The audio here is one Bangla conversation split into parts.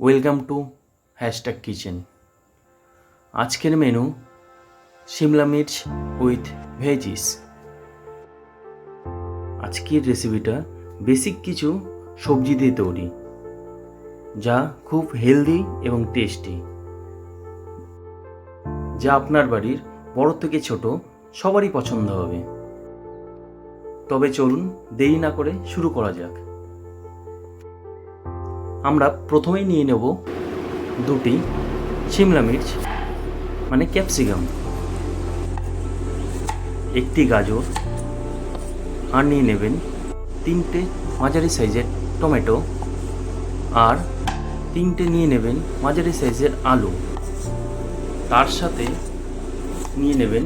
Welcome to hashtag kitchen. আজকের মেনু শিমলা মির্চ উইথ ভেজিস। আজকের রেসিপিটা বেসিক কিছু সবজি দিয়ে তৈরি, যা খুব হেলদি এবং টেস্টি, যা আপনার বাড়ির বড় থেকে ছোট সবারই পছন্দ হবে। তবে চলুন দেরি না করে শুরু করা যাক। আমরা প্রথমেই নিয়ে নেব দুটি শিমলা মির্চ মানে ক্যাপসিকাম, একটি গাজর, আর নিয়ে নেবেন তিনটে মাঝারি সাইজের টমেটো, আর তিনটে নিয়ে নেবেন মাঝারি সাইজের আলু। তার সাথে নিয়ে নেবেন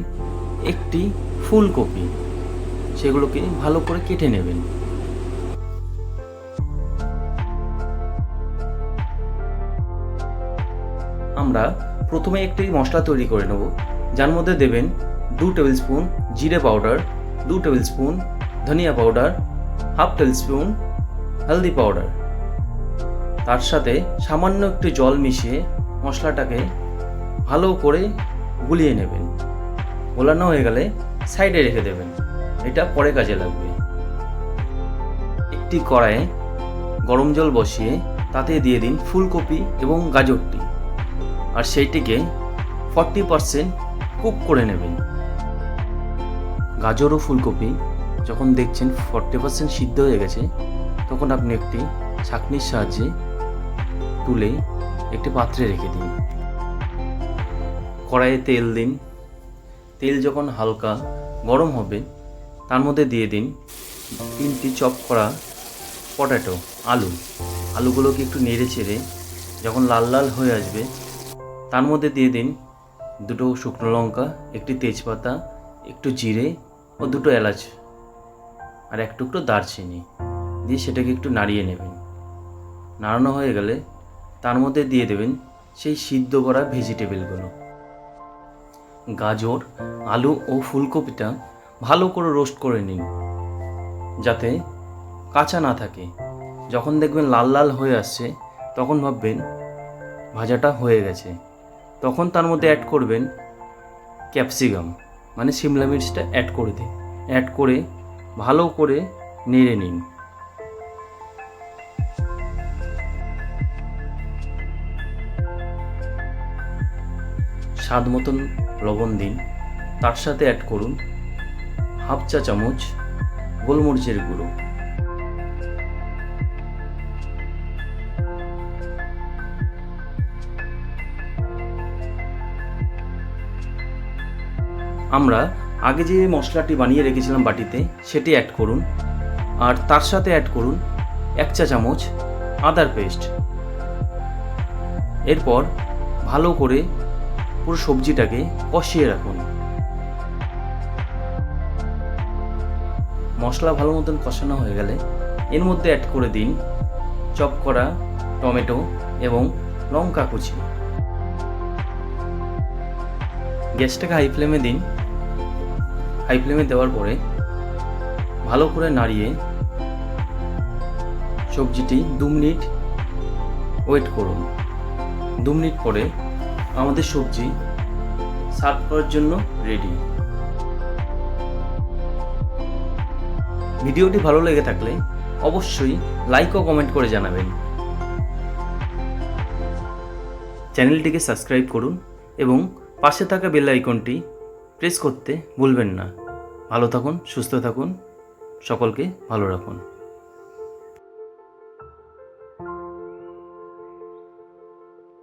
একটি ফুলকপি, সেগুলোকে ভালো করে কেটে নেবেন। আমরা প্রথমে একটি মশলা তৈরি করে নেব, যার মধ্যে দেবেন 2 টেবিল স্পুন জিরে পাউডার, 2 টেবিল স্পুন ধনিয়া পাউডার, হাফ টেবিল স্পুন হলদি পাউডার। তার সাথে সামান্য একটু জল মিশিয়ে মশলাটাকে ভালো করে গুলিয়ে নেবেন। গোলানো হয়ে গেলে সাইডে রেখে দেবেন, এটা পরে কাজে লাগবে। একটি কড়াইয়ে গরম জল বসিয়ে তাতে দিয়ে দিন ফুলকপি এবং গাজরটি, আর সেইটিকে 40% কুক করে নেবেন। গাজর ও ফুলকপি যখন দেখছেন 40% সিদ্ধ হয়ে গেছে, তখন আপনি একটি ছাঁকনির সাহায্যে তুলে একটি পাত্রে রেখে দিন। কড়াইয়ে তেল দিন। তেল যখন হালকা গরম হবে, তার মধ্যে দিয়ে দিন 3টি চপ করা পটেটো আলুগুলোকে একটু নেড়ে চেড়ে যখন লাল লাল হয়ে আসবে, তার মধ্যে দিয়ে দিন 2 শুকনো লঙ্কা, একটি তেজপাতা, একটু জিরে ও 2 এলাচ, আর 1 টুকরো দারচিনি দিয়ে সেটাকে একটু নাড়িয়ে নেবেন। নাড়ানো হয়ে গেলে তার মধ্যে দিয়ে দেবেন সেই সিদ্ধ করা ভেজিটেবলগুলো। গাজর, আলু ও ফুলকপিটা ভালো করে রোস্ট করে নিন, যাতে কাঁচা না থাকে। যখন দেখবেন লাল লাল হয়ে আসছে, তখন ভাববেন ভাজাটা হয়ে গেছে। তখন তার মধ্যে অ্যাড করবেন ক্যাপসিকাম মানে শিমলা মির্চটা অ্যাড করে দিন। অ্যাড করে ভালো করে নেড়ে নিন। স্বাদ মতন লবণ দিন। তার সাথে অ্যাড করুন হাফ চা চামচ গোলমরিচের গুঁড়ো। আমরা আগে যে মশলাটি বানিয়ে রেখেছিলাম বাটিতে, সেটি অ্যাড করুন, আর তার সাথে অ্যাড করুন 1 চা চামচ আদার পেস্ট। এরপর ভালো করে পুরো সবজিটাকে কষিয়ে রাখুন। মশলা ভালো মতন কষানো হয়ে গেলে এর মধ্যে অ্যাড করে দিন চপ করা টমেটো এবং লঙ্কা কুচি। গ্যাসটাকে হাই ফ্লেমে দিন। হাই ফ্লেমে দেওয়ার পরে ভালো করে নাড়িয়ে সবজিটি 2 মিনিট ওয়েট করুন। 2 মিনিট পরে আমাদের সবজি সার্ভ করার জন্য রেডি। ভিডিওটি ভালো লেগে থাকলে অবশ্যই লাইক ও কমেন্ট করে জানাবেন। চ্যানেলটিকে সাবস্ক্রাইব করুন এবং পাশে থাকা বেল আইকনটি প্রেস করতে ভুলবেন না। ভালো থাকুন, সুস্থ থাকুন, সকলকে ভালো রাখুন।